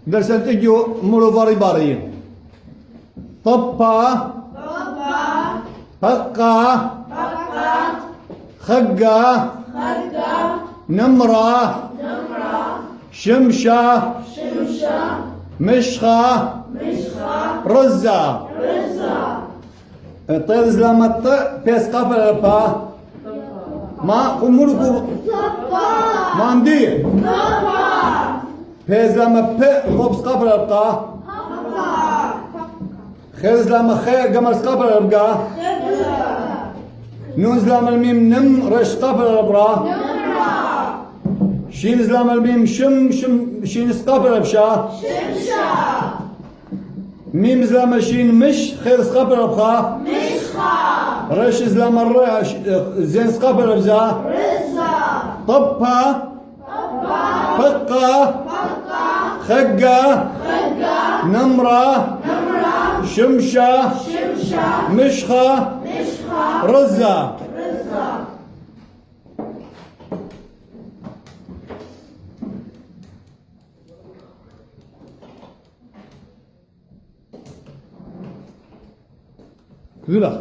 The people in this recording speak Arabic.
درسان تجو مرو فاري باري. طبا بقا خقا نمرة شمشة مشخة رزة. طيب زلمة بيس قفل البا ما أموركم ما عندي بيس لما بي خبز قفل البا خيز لما خير قمر قفل البقى نون زلام الميم نم رش قفل البرا شين زلام الميم شم شين قفل البشا ميم زلام شين مش خير قفل البخا رش زلام الرش زين قفل البزا طبها بقا خقا نمرة شمشة مشخة رزة. Güzel.